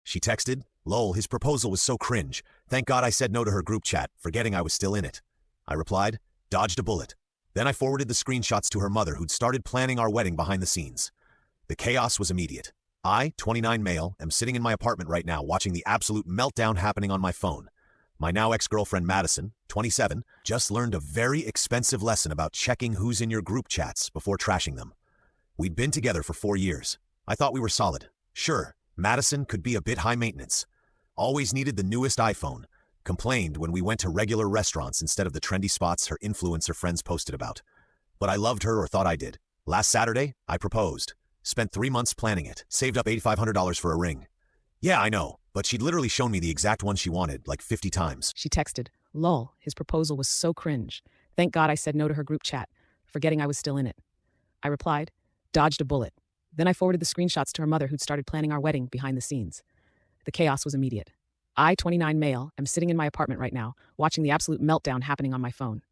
She texted, "Lol, his proposal was so cringe. Thank God I said no to her group chat, forgetting I was still in it." I replied, "Dodged a bullet." Then I forwarded the screenshots to her mother, who'd started planning our wedding behind the scenes. The chaos was immediate. I, 29 male, am sitting in my apartment right now watching the absolute meltdown happening on my phone. My now ex-girlfriend Madison, 27, just learned a very expensive lesson about checking who's in your group chats before trashing them. We'd been together for 4 years. I thought we were solid. Sure, Madison could be a bit high maintenance. Always needed the newest iPhone. Complained when we went to regular restaurants instead of the trendy spots her influencer friends posted about. But I loved her, or thought I did. Last Saturday, I proposed. Spent 3 months planning it. Saved up $8,500 for a ring. Yeah, I know, but she'd literally shown me the exact one she wanted, like 50 times. She texted, "Lol, his proposal was so cringe. Thank God I said no to her group chat, forgetting I was still in it." I replied, "Dodged a bullet." Then I forwarded the screenshots to her mother, who'd started planning our wedding behind the scenes. The chaos was immediate. I, 29 male, am sitting in my apartment right now, watching the absolute meltdown happening on my phone.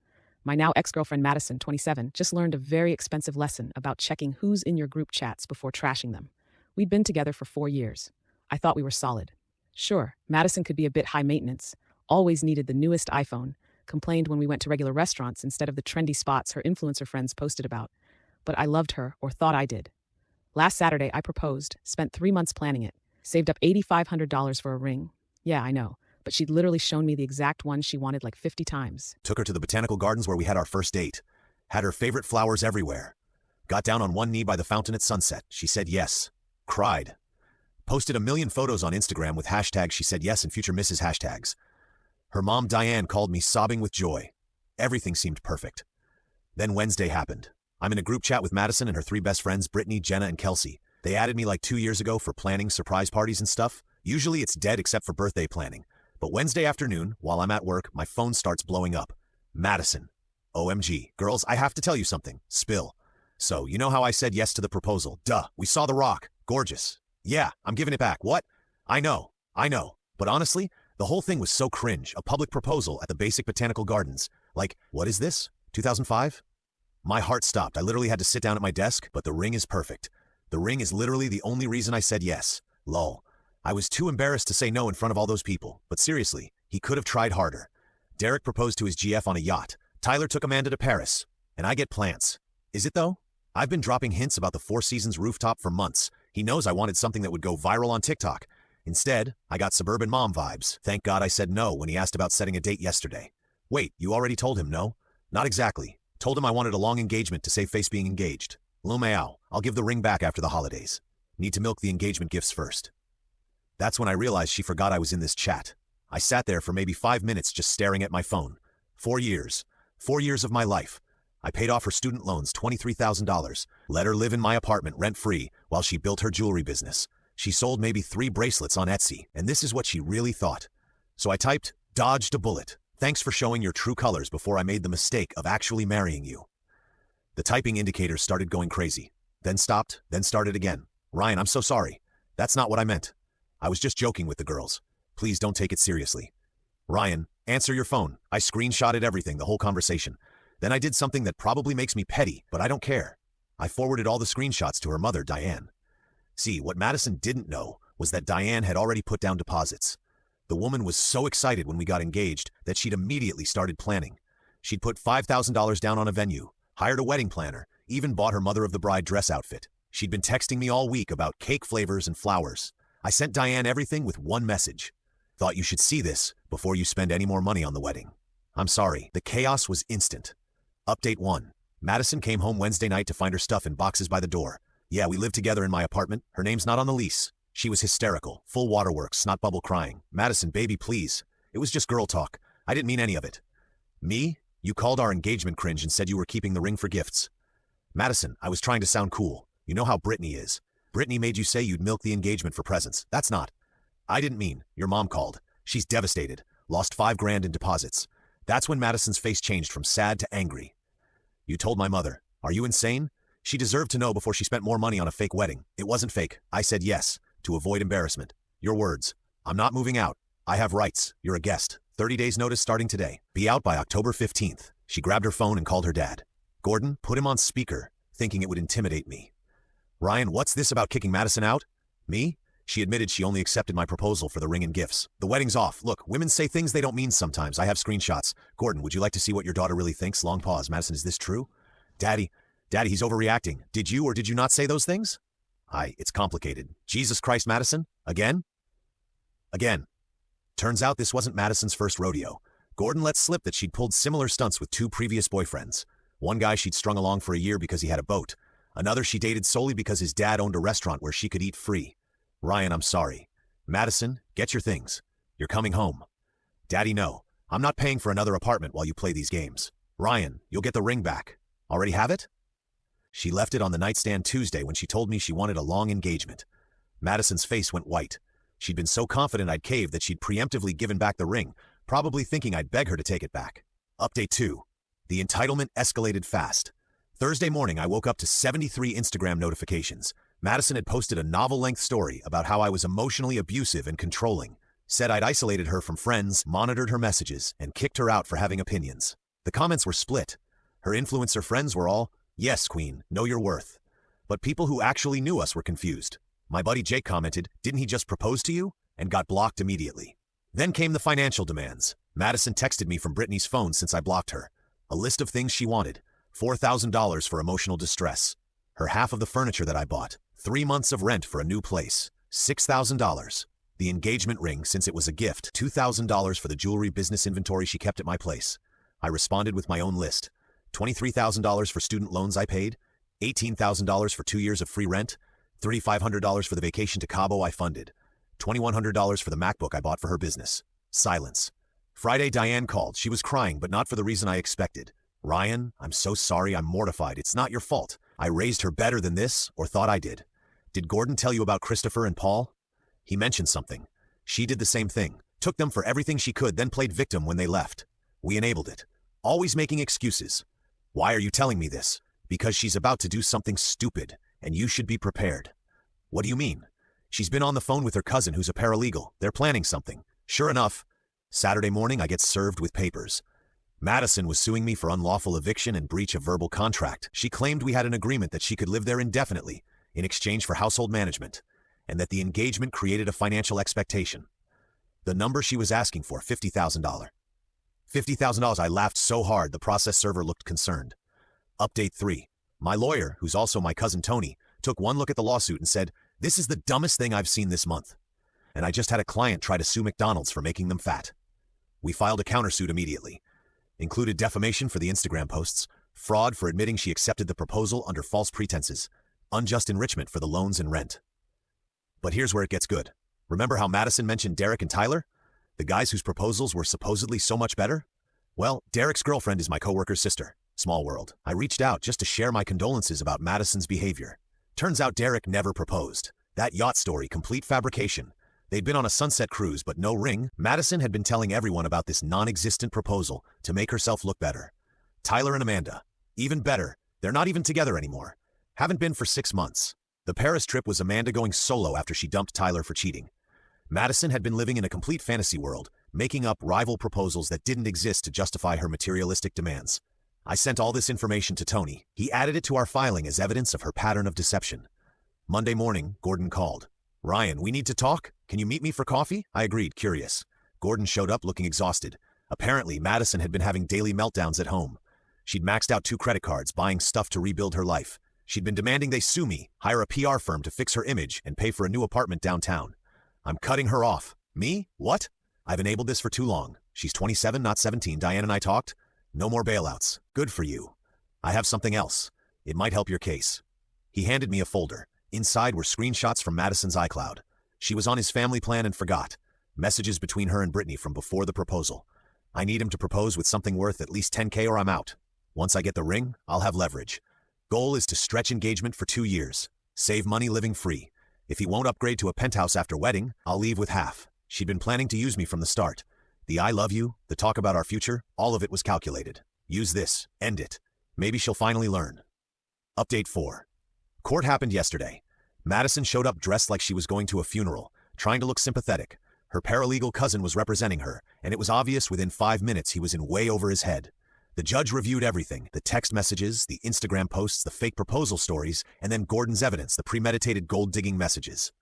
My now ex-girlfriend Madison, 27, just learned a very expensive lesson about checking who's in your group chats before trashing them. We'd been together for 4 years. I thought we were solid. Sure, Madison could be a bit high maintenance, always needed the newest iPhone, complained when we went to regular restaurants instead of the trendy spots her influencer friends posted about. But I loved her, or thought I did. Last Saturday, I proposed, spent 3 months planning it, saved up $8,500 for a ring. Yeah, I know, but she'd literally shown me the exact one she wanted like 50 times. Took her to the botanical gardens where we had our first date. Had her favorite flowers everywhere. Got down on one knee by the fountain at sunset. She said yes. Cried. Posted a million photos on Instagram with hashtags she said yes and future misses hashtags. Her mom Diane called me sobbing with joy. Everything seemed perfect. Then Wednesday happened. I'm in a group chat with Madison and her 3 best friends, Brittany, Jenna, and Kelsey. They added me like 2 years ago for planning surprise parties and stuff. Usually it's dead except for birthday planning. But Wednesday afternoon, while I'm at work, my phone starts blowing up. Madison. OMG. Girls, I have to tell you something. Spill. So, you know how I said yes to the proposal? Duh. We saw The Rock. Gorgeous. Yeah, I'm giving it back. What? I know. But honestly, the whole thing was so cringe. A public proposal at the basic botanical gardens. Like, what is this? 2005? My heart stopped. I literally had to sit down at my desk, but the ring is perfect. The ring is literally the only reason I said yes. Lol. I was too embarrassed to say no in front of all those people. But seriously, he could have tried harder. Derek proposed to his GF on a yacht. Tyler took Amanda to Paris. And I get plants. Is it though? I've been dropping hints about the Four Seasons rooftop for months. He knows I wanted something that would go viral on TikTok. Instead, I got suburban mom vibes. Thank God I said no when he asked about setting a date yesterday. Wait, you already told him no? Not exactly. Told him I wanted a long engagement to save face being engaged. Lumeow, I'll give the ring back after the holidays. Need to milk the engagement gifts first. That's when I realized she forgot I was in this chat. I sat there for maybe 5 minutes just staring at my phone. 4 years. 4 years of my life. I paid off her student loans $23,000, let her live in my apartment rent-free while she built her jewelry business. She sold maybe 3 bracelets on Etsy, and this is what she really thought. So I typed, "Dodged a bullet. Thanks for showing your true colors before I made the mistake of actually marrying you." The typing indicator started going crazy. Then stopped, then started again. "Ryan, I'm so sorry. That's not what I meant. I was just joking with the girls. Please don't take it seriously." "Ryan, answer your phone." I screenshotted everything, the whole conversation. Then I did something that probably makes me petty, but I don't care. I forwarded all the screenshots to her mother, Diane. See, what Madison didn't know was that Diane had already put down deposits. The woman was so excited when we got engaged that she'd immediately started planning. She'd put $5,000 down on a venue, hired a wedding planner, even bought her mother of the bride dress outfit. She'd been texting me all week about cake flavors and flowers. I sent Diane everything with one message. "Thought you should see this before you spend any more money on the wedding." I'm sorry, the chaos was instant. Update 1. Madison came home Wednesday night to find her stuff in boxes by the door. Yeah, we live together in my apartment. Her name's not on the lease. She was hysterical, full waterworks, snot bubble crying. "Madison, baby, please. It was just girl talk. I didn't mean any of it." "Me? You called our engagement cringe and said you were keeping the ring for gifts." "Madison, I was trying to sound cool. You know how Brittany is. Brittany made you say you'd milk the engagement for presents. That's not." "I didn't mean. Your mom called. She's devastated. Lost $5,000 in deposits." That's when Madison's face changed from sad to angry. "You told my mother. Are you insane? She deserved to know before she spent more money on a fake wedding." "It wasn't fake. I said yes, to avoid embarrassment." "Your words. I'm not moving out. I have rights. You're a guest. 30 days notice starting today. Be out by October 15th. She grabbed her phone and called her dad. Gordon put him on speaker, thinking it would intimidate me. "Ryan, what's this about kicking Madison out?" "Me? She admitted she only accepted my proposal for the ring and gifts. The wedding's off. Look, women say things they don't mean sometimes. I have screenshots. Gordon, would you like to see what your daughter really thinks? Long pause. Madison, is this true? Daddy, he's overreacting. Did you or did you not say those things? It's complicated. Jesus Christ, Madison? Again? Again. Turns out this wasn't Madison's first rodeo. Gordon let slip that she'd pulled similar stunts with 2 previous boyfriends. One guy she'd strung along for a year because he had a boat. Another she dated solely because his dad owned a restaurant where she could eat free. Ryan, I'm sorry. Madison, get your things. You're coming home. Daddy, no. I'm not paying for another apartment while you play these games. Ryan, you'll get the ring back. Already have it? She left it on the nightstand Tuesday when she told me she wanted a long engagement. Madison's face went white. She'd been so confident I'd caved that she'd preemptively given back the ring, probably thinking I'd beg her to take it back. Update 2. The entitlement escalated fast. Thursday morning, I woke up to 73 Instagram notifications. Madison had posted a novel-length story about how I was emotionally abusive and controlling, said I'd isolated her from friends, monitored her messages, and kicked her out for having opinions. The comments were split. Her influencer friends were all, "Yes, Queen, know your worth." But people who actually knew us were confused. My buddy Jake commented, "Didn't he just propose to you?" and got blocked immediately. Then came the financial demands. Madison texted me from Brittany's phone since I blocked her. A list of things she wanted. $4,000 for emotional distress. Her half of the furniture that I bought. 3 months of rent for a new place. $6,000. The engagement ring since it was a gift. $2,000 for the jewelry business inventory she kept at my place. I responded with my own list. $23,000 for student loans I paid. $18,000 for 2 years of free rent. $3,500 for the vacation to Cabo I funded. $2,100 for the MacBook I bought for her business. Silence. Friday, Diane called. She was crying, but not for the reason I expected. "Ryan, I'm so sorry. I'm mortified. It's not your fault. I raised her better than this, or thought I did. Did Gordon tell you about Christopher and Paul? He mentioned something. She did the same thing. Took them for everything she could, then played victim when they left. We enabled it. Always making excuses. Why are you telling me this? Because she's about to do something stupid, and you should be prepared." "What do you mean?" "She's been on the phone with her cousin who's a paralegal. They're planning something." Sure enough, Saturday morning I get served with papers. Madison was suing me for unlawful eviction and breach of verbal contract. She claimed we had an agreement that she could live there indefinitely in exchange for household management, and that the engagement created a financial expectation. The number she was asking for, $50,000. $50,000. I laughed so hard the process server looked concerned. Update 3. My lawyer, who's also my cousin Tony, took one look at the lawsuit and said, "This is the dumbest thing I've seen this month." And I just had a client try to sue McDonald's for making them fat. We filed a countersuit immediately. Included defamation for the Instagram posts, fraud for admitting she accepted the proposal under false pretenses, unjust enrichment for the loans and rent. But here's where it gets good. Remember how Madison mentioned Derek and Tyler? The guys whose proposals were supposedly so much better? Well, Derek's girlfriend is my coworker's sister. Small world. I reached out just to share my condolences about Madison's behavior. Turns out Derek never proposed. That yacht story, complete fabrication. They'd been on a sunset cruise, but no ring. Madison had been telling everyone about this non-existent proposal to make herself look better. Tyler and Amanda. Even better, they're not even together anymore. Haven't been for 6 months. The Paris trip was Amanda going solo after she dumped Tyler for cheating. Madison had been living in a complete fantasy world, making up rival proposals that didn't exist to justify her materialistic demands. I sent all this information to Tony. He added it to our filing as evidence of her pattern of deception. Monday morning, Gordon called. "Ryan, we need to talk. Can you meet me for coffee?" I agreed, curious. Gordon showed up looking exhausted. Apparently, Madison had been having daily meltdowns at home. She'd maxed out 2 credit cards, buying stuff to rebuild her life. She'd been demanding they sue me, hire a PR firm to fix her image, and pay for a new apartment downtown. I'm cutting her off. Me? What? I've enabled this for too long. She's 27, not 17. Diane and I talked. No more bailouts. Good for you. I have something else. It might help your case. He handed me a folder. Inside were screenshots from Madison's iCloud. She was on his family plan and forgot. Messages between her and Brittany from before the proposal. I need him to propose with something worth at least $10K or I'm out. Once I get the ring, I'll have leverage. Goal is to stretch engagement for 2 years. Save money living free. If he won't upgrade to a penthouse after wedding, I'll leave with half. She'd been planning to use me from the start. The I love you, the talk about our future, all of it was calculated. Use this. End it. Maybe she'll finally learn. Update 4. Court happened yesterday. Madison showed up dressed like she was going to a funeral, trying to look sympathetic. Her paralegal cousin was representing her, and it was obvious within 5 minutes he was in way over his head. The judge reviewed everything, the text messages, the Instagram posts, the fake proposal stories, and then Gordon's evidence, the premeditated gold-digging messages.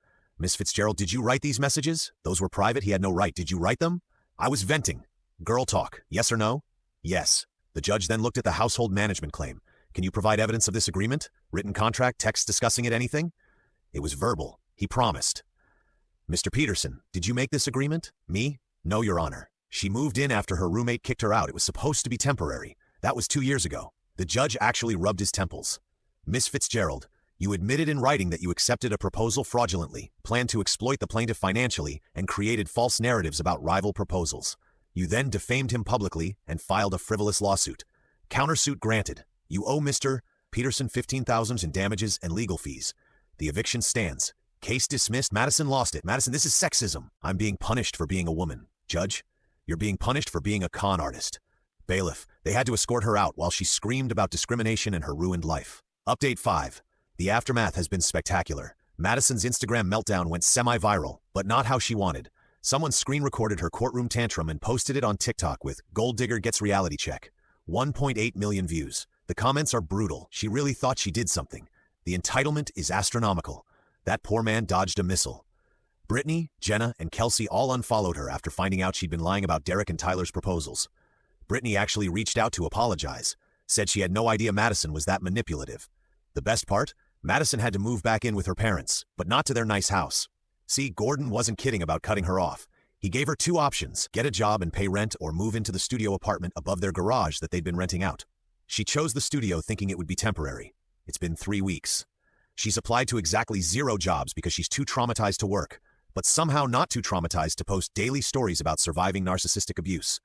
Miss Fitzgerald, did you write these messages? Those were private, he had no right. Did you write them? I was venting. Girl talk, yes or no? Yes. The judge then looked at the household management claim. Can you provide evidence of this agreement? Written contract, text discussing it, anything? It was verbal. He promised. Mr. Peterson, did you make this agreement? Me? No, Your Honor. She moved in after her roommate kicked her out. It was supposed to be temporary. That was 2 years ago. The judge actually rubbed his temples. Miss Fitzgerald, you admitted in writing that you accepted a proposal fraudulently, planned to exploit the plaintiff financially, and created false narratives about rival proposals. You then defamed him publicly and filed a frivolous lawsuit. Countersuit granted. You owe Mr. Peterson $15,000 in damages and legal fees. The eviction stands. Case dismissed. Madison lost it. Madison, this is sexism. I'm being punished for being a woman. Judge, you're being punished for being a con artist. Bailiff, they had to escort her out while she screamed about discrimination and her ruined life. Update 5. The aftermath has been spectacular. Madison's Instagram meltdown went semi-viral, but not how she wanted. Someone screen recorded her courtroom tantrum and posted it on TikTok with "Gold Digger Gets Reality Check." 1.8 million views. The comments are brutal. She really thought she did something. The entitlement is astronomical. That poor man dodged a missile. Brittany, Jenna, and Kelsey all unfollowed her after finding out she'd been lying about Derek and Tyler's proposals. Brittany actually reached out to apologize, said she had no idea Madison was that manipulative. The best part? Madison had to move back in with her parents, but not to their nice house. See, Gordon wasn't kidding about cutting her off. He gave her 2 options, get a job and pay rent or move into the studio apartment above their garage that they'd been renting out. She chose the studio thinking it would be temporary. It's been 3 weeks. She's applied to exactly 0 jobs because she's too traumatized to work, but somehow not too traumatized to post daily stories about surviving narcissistic abuse.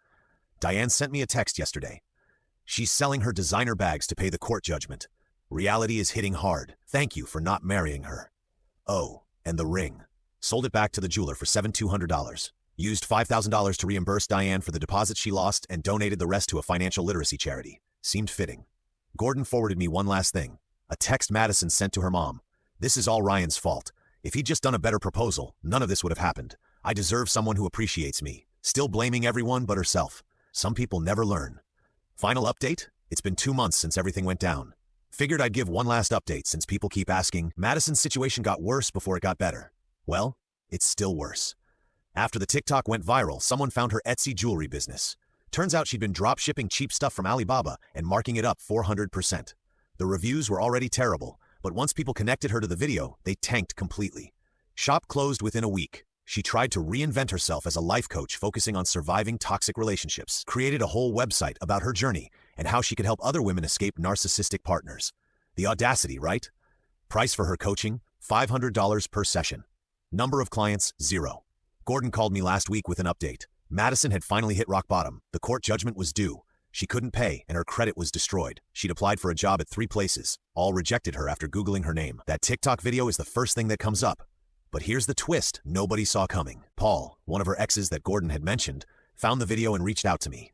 Diane sent me a text yesterday. She's selling her designer bags to pay the court judgment. Reality is hitting hard. Thank you for not marrying her. Oh, and the ring. Sold it back to the jeweler for $7,200. Used $5,000 to reimburse Diane for the deposit she lost and donated the rest to a financial literacy charity. Seemed fitting. Gordon forwarded me one last thing. A text Madison sent to her mom. This is all Ryan's fault. If he'd just done a better proposal, none of this would have happened. I deserve someone who appreciates me. Still blaming everyone but herself. Some people never learn. Final update? It's been 2 months since everything went down. Figured I'd give one last update since people keep asking. Madison's situation got worse before it got better. Well, it's still worse. After the TikTok went viral, someone found her Etsy jewelry business. Turns out she'd been drop shipping cheap stuff from Alibaba and marking it up 400%. The reviews were already terrible, but once people connected her to the video, they tanked completely. Shop closed within a week. She tried to reinvent herself as a life coach focusing on surviving toxic relationships, created a whole website about her journey and how she could help other women escape narcissistic partners. The audacity, right? Price for her coaching, $500 per session. Number of clients, 0. Gordon called me last week with an update. Madison had finally hit rock bottom. The court judgment was due. She couldn't pay and her credit was destroyed. She'd applied for a job at 3 places. All rejected her after Googling her name. That TikTok video is the first thing that comes up. But here's the twist nobody saw coming. Paul, one of her exes that Gordon had mentioned, found the video and reached out to me.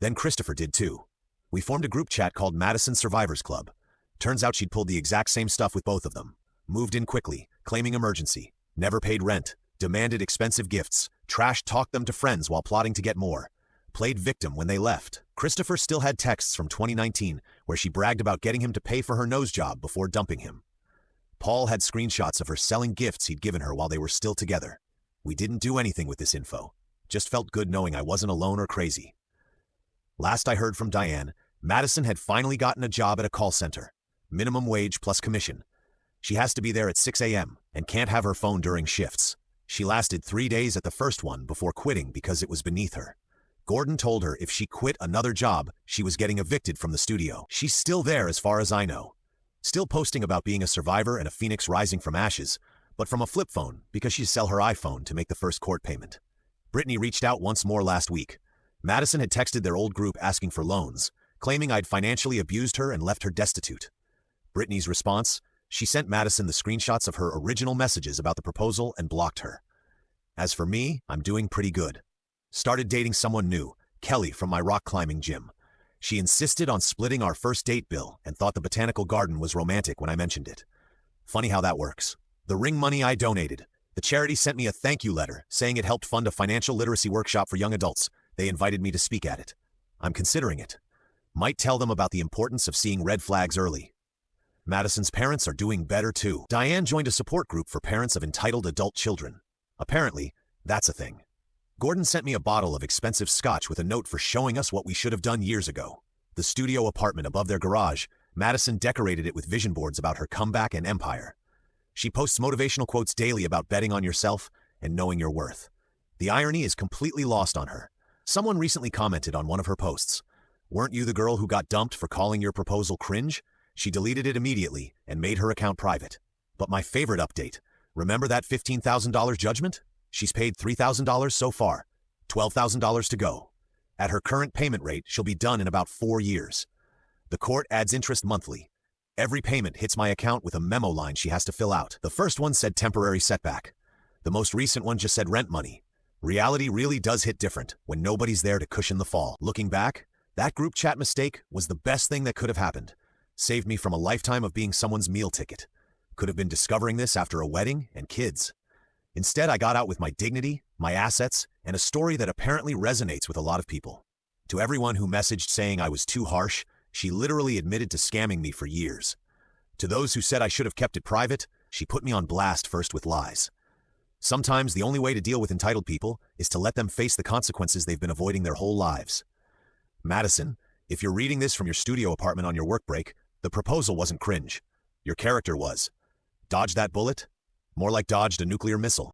Then Christopher did too. We formed a group chat called Madison Survivors Club. Turns out she'd pulled the exact same stuff with both of them. Moved in quickly, claiming emergency. Never paid rent. Demanded expensive gifts. Trash-talked them to friends while plotting to get more. Played victim when they left. Christopher still had texts from 2019 where she bragged about getting him to pay for her nose job before dumping him. Paul had screenshots of her selling gifts he'd given her while they were still together. We didn't do anything with this info. Just felt good knowing I wasn't alone or crazy. Last I heard from Diane, Madison had finally gotten a job at a call center. Minimum wage plus commission. She has to be there at 6 a.m. and can't have her phone during shifts. She lasted 3 days at the first one before quitting because it was beneath her. Gordon told her if she quit another job, she was getting evicted from the studio. She's still there as far as I know. Still posting about being a survivor and a phoenix rising from ashes, but from a flip phone because she'd sell her iPhone to make the first court payment. Brittany reached out once more last week. Madison had texted their old group asking for loans, claiming I'd financially abused her and left her destitute. Brittany's response? She sent Madison the screenshots of her original messages about the proposal and blocked her. As for me, I'm doing pretty good. Started dating someone new, Qley from my rock climbing gym. She insisted on splitting our first date bill and thought the botanical garden was romantic when I mentioned it. Funny how that works. The ring money I donated. The charity sent me a thank you letter saying it helped fund a financial literacy workshop for young adults. They invited me to speak at it. I'm considering it. Might tell them about the importance of seeing red flags early. Madison's parents are doing better too. Diane joined a support group for parents of entitled adult children. Apparently, that's a thing. Gordon sent me a bottle of expensive scotch with a note for showing us what we should have done years ago. The studio apartment above their garage, Madison decorated it with vision boards about her comeback and empire. She posts motivational quotes daily about betting on yourself and knowing your worth. The irony is completely lost on her. Someone recently commented on one of her posts, "Weren't you the girl who got dumped for calling your proposal cringe?" She deleted it immediately and made her account private. But my favorite update, remember that $15,000 judgment? She's paid $3,000 so far, $12,000 to go. At her current payment rate, she'll be done in about 4 years. The court adds interest monthly. Every payment hits my account with a memo line she has to fill out. The first one said temporary setback. The most recent one just said rent money. Reality really does hit different when nobody's there to cushion the fall. Looking back, that group chat mistake was the best thing that could have happened. Saved me from a lifetime of being someone's meal ticket. Could have been discovering this after a wedding and kids. Instead, I got out with my dignity, my assets, and a story that apparently resonates with a lot of people. To everyone who messaged saying I was too harsh, she literally admitted to scamming me for years. To those who said I should have kept it private, she put me on blast first with lies. Sometimes the only way to deal with entitled people is to let them face the consequences they've been avoiding their whole lives. Madison, if you're reading this from your studio apartment on your work break, the proposal wasn't cringe. Your character was. Dodge that bullet? More like dodged a nuclear missile.